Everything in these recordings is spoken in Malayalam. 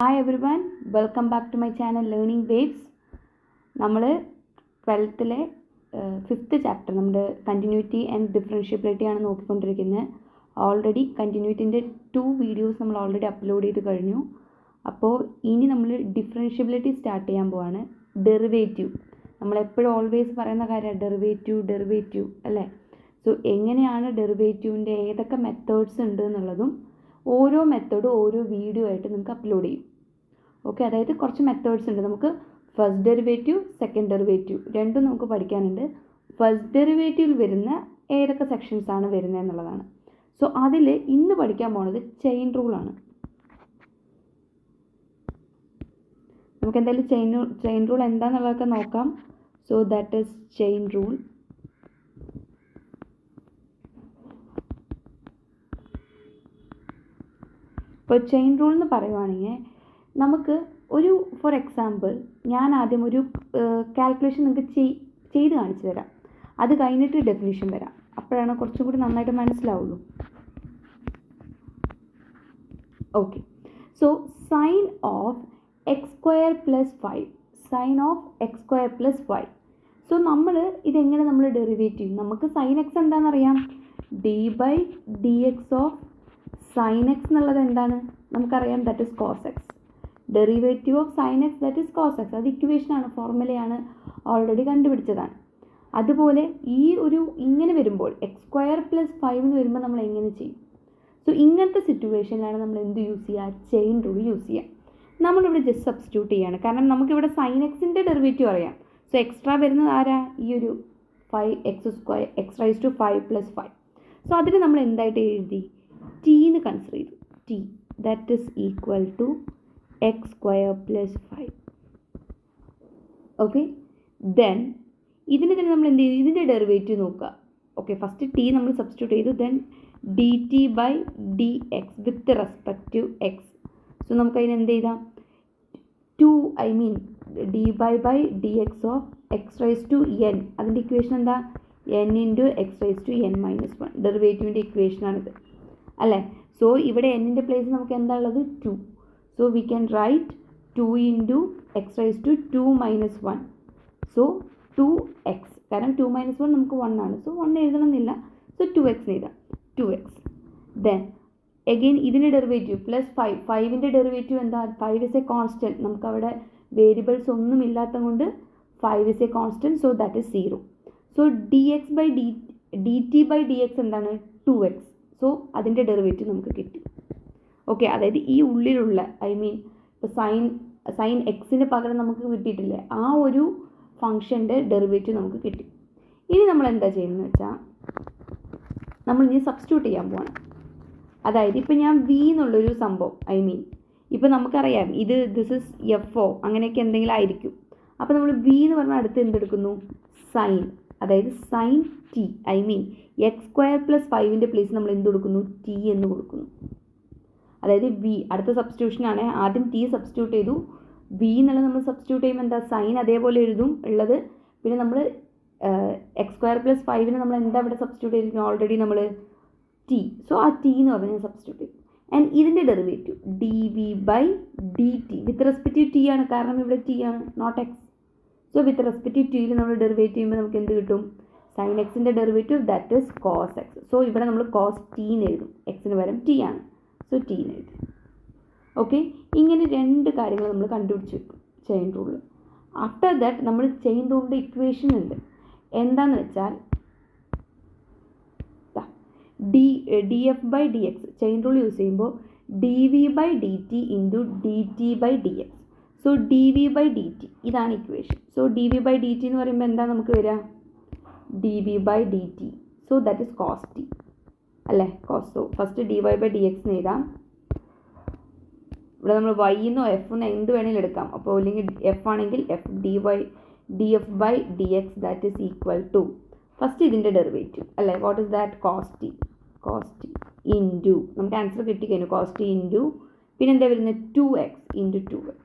Hi everyone, welcome back to my channel Learning Waves. നമ്മൾ 12th ഫിഫ്ത്ത് ചാപ്റ്റർ നമ്മുടെ കണ്ടിന്യൂറ്റി ആൻഡ് ഡിഫറൻഷ്യബിലിറ്റി ആണ് നോക്കിക്കൊണ്ടിരിക്കുന്നത്. ഓൾറെഡി കണ്ടിന്യൂറ്റിൻ്റെ 2 വീഡിയോസ് നമ്മൾ ഓൾറെഡി അപ്ലോഡ് ചെയ്ത് കഴിഞ്ഞു. അപ്പോൾ ഇനി നമ്മൾ ഡിഫറൻഷ്യബിലിറ്റി സ്റ്റാർട്ട് ചെയ്യാൻ പോവാണ്. ഡെറിവേറ്റീവ് നമ്മളെപ്പോഴും ഓൾവേസ് പറയുന്ന കാര്യമാണ് ഡെറിവേറ്റീവ് അല്ലേ. സോ എങ്ങനെയാണ് ഡെറിവേറ്റീവിൻ്റെ ഏതൊക്കെ മെത്തേഡ്സ് ഉണ്ട് എന്നുള്ളതും ഓരോ മെത്തേഡും ഓരോ വീഡിയോ ആയിട്ട് നിങ്ങൾക്ക് അപ്ലോഡ് ചെയ്യും. ഓക്കെ, അതായത് കുറച്ച് മെത്തേഡ്സ് ഉണ്ട്. നമുക്ക് ഫസ്റ്റ് ഡെറിവേറ്റീവ്, സെക്കൻഡ് ഡെറിവേറ്റീവ് രണ്ടും നമുക്ക് പഠിക്കാനുണ്ട്. ഫസ്റ്റ് ഡെറിവേറ്റീവിൽ വരുന്ന ഏതൊക്കെ സെക്ഷൻസ് ആണ് വരുന്നത് എന്നുള്ളതാണ്. സോ അതിൽ ഇന്ന് പഠിക്കാൻ പോണത് ചെയിൻ റൂളാണ്. നമുക്ക് എന്തായാലും ചെയിൻ റൂൾ എന്താണെന്നുള്ളതൊക്കെ നോക്കാം. So that is chain rule. ഇപ്പോൾ ചെയിൻ റൂൾ എന്ന് പറയുവാണെങ്കിൽ നമുക്ക് ഒരു ഫോർ എക്സാമ്പിൾ ഞാൻ ആദ്യം ഒരു കാൽക്കുലേഷൻ നിങ്ങൾക്ക് ചെയ്ത് കാണിച്ചു തരാം. അത് കഴിഞ്ഞിട്ട് ഡെഫിനിഷൻ വരാം. അപ്പോഴാണ് കുറച്ചും കൂടി നന്നായിട്ട് മനസ്സിലാവുള്ളൂ. Okay, so sine of x square plus 5, sine of x square plus 5. So നമ്മൾ ഇതെങ്ങനെ നമ്മൾ ഡെറിവേറ്റ് ചെയ്യും? നമുക്ക് സൈൻ എക്സ് എന്താണെന്നറിയാം, d by d x of sine x എന്നുള്ളത് എന്താണ് നമുക്കറിയാം, that is cos x. Derivative of sine x that is cos x. അത് ഇക്വേഷനാണ്, ഫോർമുലയാണ്, ഓൾറെഡി കണ്ടുപിടിച്ചതാണ്. അതുപോലെ ഈ ഒരു ഇങ്ങനെ വരുമ്പോൾ എക്സ് സ്ക്വയർ പ്ലസ് 5 എന്ന് വരുമ്പോൾ നമ്മൾ എങ്ങനെ ചെയ്യും? സോ ഇങ്ങനത്തെ സിറ്റുവേഷനിലാണ് നമ്മൾ എന്ത് യൂസ് ചെയ്യുക, ചെയിൻ റൂൾ യൂസ് ചെയ്യുക. നമ്മളിവിടെ ജസ്റ്റ് സബ്സ്റ്റിറ്റ്യൂട്ട് ചെയ്യാണ്, കാരണം നമുക്കിവിടെ സൈൻ എക്സിൻ്റെ ഡെറിവേറ്റീവ് അറിയാം. സോ എക്സ്ട്രാ വരുന്നത് ആരാ, ഈ ഒരു 5x square x raise to 5 + 5. So അതിന് നമ്മൾ എന്തായിട്ട് എഴുതി, ടി എന്ന് കൺസിഡർ ചെയ്തു. T that is equal to x square plus 5. Okay, then ഇതിന് തന്നെ നമ്മൾ എന്ത് ചെയ്തു, ഇതിൻ്റെ ഡെറിവേറ്റീവ് നോക്കുക. ഓക്കെ, ഫസ്റ്റ് ടി നമ്മൾ സബ്സ്റ്റിറ്റ്യൂട്ട് ചെയ്തു. Then d T by d x with respect to x. So നമുക്കതിന് എന്ത് ചെയ്താം, d by d x of x raise to n. അതിൻ്റെ ഇക്വേഷൻ എന്താ, n into x raise to n minus 1. ഡെറിവേറ്റീവിൻ്റെ ഇക്വേഷനാണിത് അല്ലേ. സോ ഇവിടെ എന്നിൻ്റെ പ്ലേസ് നമുക്ക് എന്താ ഉള്ളത്, 2. So we can write 2 into x raise to 2 minus 1. So 2x, കാരണം 2 മൈനസ് 1 നമുക്ക് 1 ആണ്. സോ 1 എഴുതണമെന്നില്ല. സോ 2x എഴുതാം, 2x. ദെൻ എഗെയിൻ ഇതിൻ്റെ ഡെറിവേറ്റീവ് പ്ലസ് 5. 5ൻ്റെ ഡെറിവേറ്റീവ് എന്താ, 5 ഇസ് എ കോൺസ്റ്റൻറ്റ്. നമുക്കവിടെ വേരിയബിൾസ് ഒന്നും ഇല്ലാത്തത് കൊണ്ട് 5 is a constant. So that is 0. So d T by d x എന്താണ്, 2x. സോ അതിൻ്റെ ഡെറിവേറ്റീവ് നമുക്ക് കിട്ടി. ഓക്കെ, അതായത് ഈ ഉള്ളിലുള്ള ഇപ്പോൾ സൈൻ എക്സിന് പകരം നമുക്ക് കിട്ടിയിട്ടില്ലേ, ആ ഒരു ഫംഗ്ഷൻ്റെ ഡെറിവേറ്റീവ് നമുക്ക് കിട്ടി. ഇനി നമ്മൾ എന്താ ചെയ്യുന്നത് വെച്ചാൽ, നമ്മൾ ഇനി സബ്സ്റ്റിറ്റ്യൂട്ട് ചെയ്യാൻ പോകണം. അതായത് ഇപ്പോൾ ഞാൻ വി എന്നുള്ളൊരു സംഭവം ഇപ്പോൾ നമുക്കറിയാം ദിസ് ഇസ് എഫ് അങ്ങനെയൊക്കെ എന്തെങ്കിലും ആയിരിക്കും. അപ്പോൾ നമ്മൾ വി എന്ന് പറഞ്ഞാൽ അടുത്ത് എന്തെടുക്കുന്നു, സൈൻ, അതായത് sine T x square plus 5ൻ്റെ പ്ലേസ് നമ്മൾ എന്ത് കൊടുക്കുന്നു, ടി എന്ന് കൊടുക്കുന്നു. അതായത് വി അടുത്ത സബ്സ്റ്റിറ്റ്യൂഷനാണ്. ആദ്യം ടി സബ്സ്റ്റിറ്റ്യൂട്ട് ചെയ്തു, വി എന്നുള്ളത് നമ്മൾ സബ്സ്റ്റിറ്റ്യൂട്ട് ചെയ്യുമ്പോൾ എന്താ, സൈൻ അതേപോലെ എഴുതും ഉള്ളത്. പിന്നെ നമ്മൾ എക്സ് സ്ക്വയർ പ്ലസ് 5ന് നമ്മൾ എന്താ ഇവിടെ സബ്സ്റ്റിറ്റ്യൂട്ട് ചെയ്തിരിക്കുന്നത്, ഓൾറെഡി നമ്മൾ ടി. സോ ആ ടി എന്ന് പറഞ്ഞാൽ സബ്സ്റ്റിറ്റ്യൂട്ട് ചെയ്യും. ആൻഡ് ഇതിൻ്റെ derivative d V by d t with respect to t ആണ്, കാരണം ഇവിടെ ടി ആണ്, not x. So with respect to ടിയിൽ നമ്മൾ ഡെറിവേറ്റ് ചെയ്യുമ്പോൾ നമുക്ക് എന്ത് കിട്ടും, സൈൻ എക്സിൻ്റെ derivative that is cos x. So ഇവിടെ നമ്മൾ കോസ് ടി എന്ന് എഴുതും, എക്സിന് പകരം ടി ആണ്. സോ ടി എന്ന് എഴുതും. ഓക്കെ, ഇങ്ങനെ 2 കാര്യങ്ങൾ നമ്മൾ കണ്ടുപിടിച്ച് വെക്കും ചെയിൻ റൂളിൽ. ആഫ്റ്റർ ദാറ്റ് നമ്മൾ ചെയിൻ റൂളിൻ്റെ ഇക്വേഷൻ ഉണ്ട്. എന്താണെന്ന് വെച്ചാൽ d f by d x chain rule use ചെയ്യുമ്പോൾ d V by d T into d T by d x. So d V by d T ഇതാണ് equation. So d V by d T എന്ന് പറയുമ്പോൾ എന്താ നമുക്ക് വരിക, d V by d T. So that is cos T അല്ലേ, cos. So first d Y by d X എന്ന് എഴുതാം. ഇവിടെ നമ്മൾ വൈ എന്നോ എഫ് എന്നോ എന്ത് വേണമെങ്കിലും എടുക്കാം. അപ്പോൾ അല്ലെങ്കിൽ എഫ് ആണെങ്കിൽ f d f by d x that is equal to first ഇതിൻ്റെ ഡെറിവേറ്റീവ് അല്ലേ, what is that, cos t into നമുക്ക് ആൻസർ കിട്ടിക്കഴിഞ്ഞു, കോസ് ടി ഇൻറ്റു പിന്നെ എന്താ വരുന്നത്, 2x into 2x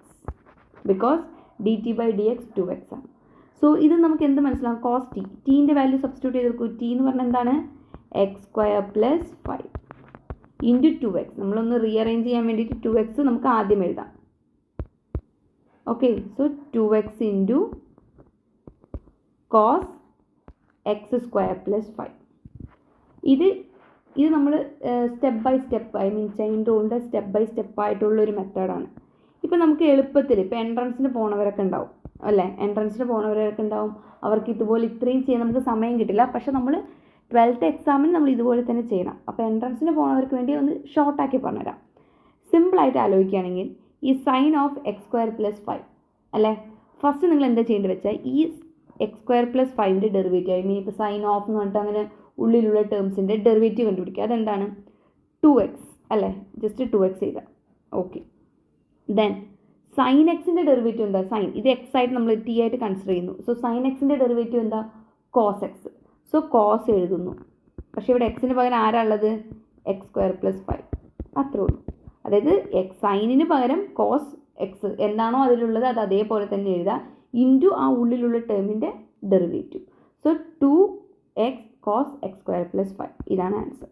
because d T by d x 2x ആണ്. സോ ഇത് നമുക്ക് എന്ത് മനസ്സിലാവും, കോസ് ടീൻ്റെ വാല്യൂ സബ്സ്റ്റിറ്റ്യൂട്ട് ചെയ്ത് കൊടുക്കും. ടി എന്ന് പറഞ്ഞാൽ എന്താണ്, X square plus 5 into 2x. നമ്മളൊന്ന് റീഅറേഞ്ച് ചെയ്യാൻ വേണ്ടിയിട്ട് 2x നമുക്ക് ആദ്യം എഴുതാം. Okay. So 2x into cos x square plus 5. ഇത് നമ്മൾ step by step, I mean chain റൂളിൻ്റെ സ്റ്റെപ്പ് ബൈ സ്റ്റെപ്പ് ആയിട്ടുള്ളൊരു മെത്തേഡാണ്. ഇപ്പോൾ നമുക്ക് എളുപ്പത്തിൽ, ഇപ്പോൾ എൻട്രൻസിന് പോണവരൊക്കെ ഉണ്ടാവും അല്ലേ, എൻട്രൻസിന് പോണവരൊക്കെ ഉണ്ടാവും, അവർക്ക് ഇതുപോലെ ഇത്രയും ചെയ്യാൻ നമുക്ക് സമയം കിട്ടില്ല. പക്ഷെ നമ്മൾ 12th എക്സാമിന് നമ്മൾ ഇതുപോലെ തന്നെ ചെയ്യണം. അപ്പോൾ എൻട്രൻസിന് പോണവർക്ക് വേണ്ടി ഒന്ന് ഷോർട്ടാക്കി പറഞ്ഞുതരാം. സിമ്പിളായിട്ട് ആലോചിക്കുകയാണെങ്കിൽ ഈ sine of x square plus 5 അല്ലേ, ഫസ്റ്റ് നിങ്ങൾ എന്താ ചെയ്യേണ്ടത് വെച്ചാൽ ഈ എക്സ് സ്ക്വയർ പ്ലസ് 5ൻ്റെ ഡെറിവേറ്റീവ്, ഐ മീൻ ഇപ്പോൾ സൈൻ ഓഫ് എന്ന് പറഞ്ഞിട്ട് അങ്ങനെ ഉള്ളിലുള്ള ടേംസിൻ്റെ ഡെറിവേറ്റീവ് കണ്ടുപിടിക്കുക. അതെന്താണ്? 2x അല്ലേ, ജസ്റ്റ് 2x ചെയ്താൽ ഓക്കെ. ദെൻ സൈൻ എക്സിൻ്റെ ഡെറിവേറ്റീവ് എന്താ? സൈൻ, ഇത് എക്സ് ആയിട്ട് നമ്മൾ ടി ആയിട്ട് കൺസിഡർ ചെയ്യുന്നു. സോ സൈൻ എക്സിൻ്റെ ഡെറിവേറ്റീവ് എന്താ? Cos x. സോ കോസ് എഴുതുന്നു. പക്ഷേ ഇവിടെ എക്സിന് പകരം ആരാ ഉള്ളത്? എക്സ് സ്ക്വയർ പ്ലസ് 5, അത്രേ ഉള്ളൂ. അതായത് സൈനിന് പകരം കോസ് എക്സ് എന്താണോ അതിലുള്ളത് അത് അതേപോലെ തന്നെ എഴുതുക, ഇൻറ്റു ആ ഉള്ളിലുള്ള ടേമിൻ്റെ derivative. So 2x cos x square plus 5, ഇതാണ് ആൻസർ.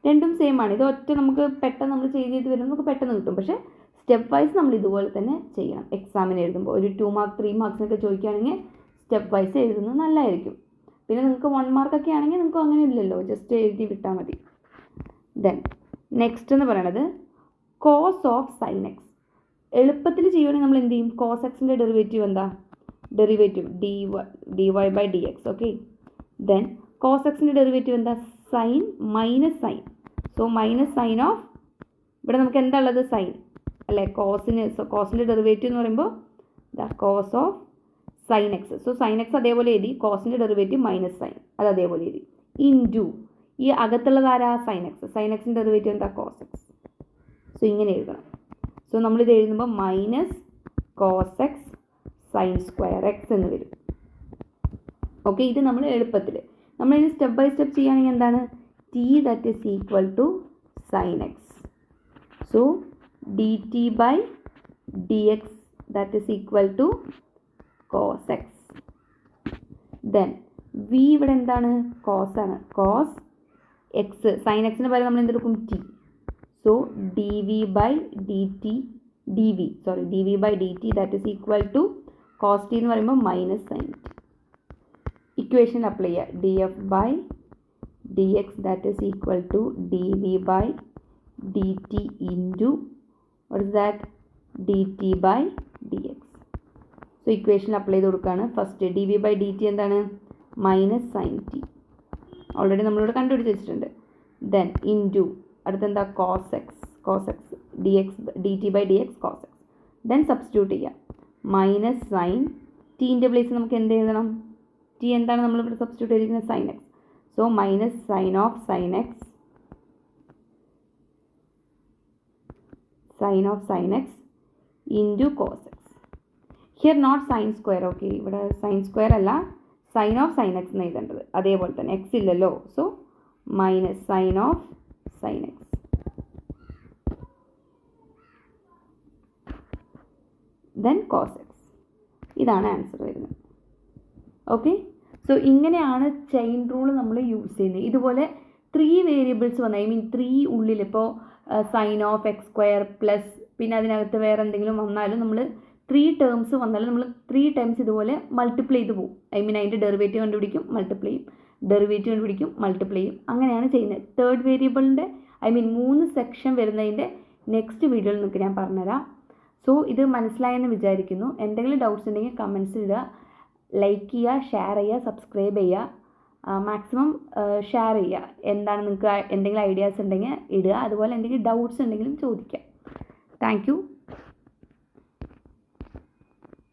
രണ്ടും സെയിം ആണ്. ഇത് ഒറ്റ നമുക്ക് പെട്ടെന്ന് നമ്മൾ ചെയ്ത് വരുമ്പോൾ നമുക്ക് പെട്ടെന്ന് കിട്ടും. പക്ഷേ സ്റ്റെപ്പ് വൈസ് നമ്മൾ ഇതുപോലെ തന്നെ ചെയ്യണം. എക്സാമിന് എഴുതുമ്പോൾ ഒരു 2 മാർക്ക് 3 മാർക്സിനൊക്കെ ചോദിക്കുകയാണെങ്കിൽ സ്റ്റെപ്പ് വൈസ് എഴുതുന്നത് നല്ലതായിരിക്കും. പിന്നെ നിങ്ങൾക്ക് 1 മാർക്കൊക്കെ ആണെങ്കിൽ നിങ്ങൾക്ക് അങ്ങനെ ഇല്ലല്ലോ, ജസ്റ്റ് എഴുതി വിട്ടാൽ മതി. ദെൻ നെക്സ്റ്റ് എന്ന് പറയണത് കോസ് ഓഫ് സൈൻ എക്സ്. എളുപ്പത്തിൽ ചെയ്യുകയാണെങ്കിൽ നമ്മൾ എന്ത് ചെയ്യും? കോസ് എക്സിൻ്റെ ഡെറിവേറ്റീവ് എന്താ? Derivative dy by d x. Okay. Then cos എക്സിൻ്റെ ഡെറിവേറ്റീവ് എന്താ? Sine minus sine. So minus sine of, ഇവിടെ നമുക്ക് എന്താ ഉള്ളത്? സൈൻ അല്ലേ. കോസിൻ്റെ ഡെറിവേറ്റീവ് എന്ന് പറയുമ്പോൾ cos of sine x. So sine x അതേപോലെ എഴുതി, കോസിൻ്റെ ഡെറിവേറ്റീവ് മൈനസ് സൈൻ അത് അതേപോലെ എഴുതി, ഇൻറ്റു ഈ അകത്തുള്ളത് ആരാ? Sine x. സൈൻ എക്സിൻ്റെ ഡെറിവേറ്റീവ് എന്താ? Cos x. സോ ഇങ്ങനെ എഴുതണം. സോ നമ്മളിത് എഴുതുമ്പോൾ minus cos x sine square x എന്ന് വരും. ഓക്കെ. ഇത് നമ്മൾ എളുപ്പത്തിൽ, നമ്മളിനി സ്റ്റെപ്പ് ബൈ സ്റ്റെപ്പ് ചെയ്യുകയാണെങ്കിൽ എന്താണ്? T that is equal to sine x. So d T by d x that is equal to cos x. Then v ഇവിടെ എന്താണ്? കോസ് ആണ്. കോസ് എക്സ്, സൈൻ എക്സിന് പകരം നമ്മൾ എന്തെടുക്കും? T. So d V by d T, d V by d T that is equal to cos T എന്ന് പറയുമ്പോൾ minus sine T. Equation apply ചെയ്യുക. D f by d x that is equal to d V by d T into what is that? D T by d x. So equation apply ചെയ്ത് കൊടുക്കുകയാണ്. First d V by d T എന്താണ്? മൈനസ് സൈൻ ടി, ഓൾറെഡി നമ്മളിവിടെ കണ്ടുപിടിച്ച് വെച്ചിട്ടുണ്ട്. ദെൻ ഇൻറ്റു അടുത്തെന്താ? Cos x d x d T by d x cos x. Then substitute ചെയ്യുക. മൈനസ് സൈൻ ടീൻ്റെ പ്ലേസിൽ നമുക്ക് എന്ത് എഴുതണം? ടി എന്താണ് നമ്മളിവിടെ സബ്സ്റ്റിറ്റ്യൂട്ട് ചെയ്തിരിക്കുന്നത്? Sine x. So minus sine of sine x into cos x. Here not sine square. Okay, ഇവിടെ സൈൻ സ്ക്വയർ അല്ല, സൈൻ ഓഫ് സൈൻ എക്സ് എന്ന് എഴുതേണ്ടത്. അതേപോലെ തന്നെ എക്സ് ഇല്ലല്ലോ. So minus sine of sine x. Then cos X. ഇതാണ് ആൻസർ വരുന്നത്. ഓക്കെ. സോ ഇങ്ങനെയാണ് ചെയിൻ റൂൾ നമ്മൾ യൂസ് ചെയ്യുന്നത്. ഇതുപോലെ 3 വേരിയബിൾസ് വന്നു, ഐ മീൻ 3 ഉള്ളിൽ, ഇപ്പോൾ sine of x square plus പിന്നെ അതിനകത്ത് വേറെ എന്തെങ്കിലും വന്നാലും നമ്മൾ 3 ടേംസ് വന്നാലും നമ്മൾ 3 ടൈംസ് ഇതുപോലെ മൾട്ടിപ്ലൈ ചെയ്ത് പോകും. ഐ മീൻ അതിൻ്റെ ഡെറിവേറ്റീവ് കണ്ടുപിടിക്കും, മൾട്ടിപ്ലൈ ചെയ്യും, ഡെറിവേറ്റീവ് കണ്ടുപിടിക്കും, മൾട്ടിപ്ലൈ ചെയ്യും. അങ്ങനെയാണ് ചെയ്യുന്നത്. തേർഡ് വേരിയബിളിൻ്റെ, ഐ മീൻ 3 സെക്ഷൻ വരുന്നതിൻ്റെ നെക്സ്റ്റ് വീഡിയോയിൽ നിങ്ങൾക്ക് ഞാൻ പറഞ്ഞുതരാം. സോ ഇത് മനസ്സിലായെന്ന് വിചാരിക്കുന്നു. എന്തെങ്കിലും ഡൗട്ട്സ് ഉണ്ടെങ്കിൽ കമൻസ് ഇടുക, ലൈക്ക് ചെയ്യുക, ഷെയർ ചെയ്യുക, സബ്സ്ക്രൈബ് ചെയ്യുക, മാക്സിമം ഷെയർ ചെയ്യുക. എന്താണ് നിങ്ങൾക്ക് എന്തെങ്കിലും ഐഡിയാസ് ഉണ്ടെങ്കിൽ ഇടുക. അതുപോലെ എന്തെങ്കിലും ഡൗട്ട്സ് ഉണ്ടെങ്കിലും ചോദിക്കുക. Thank you.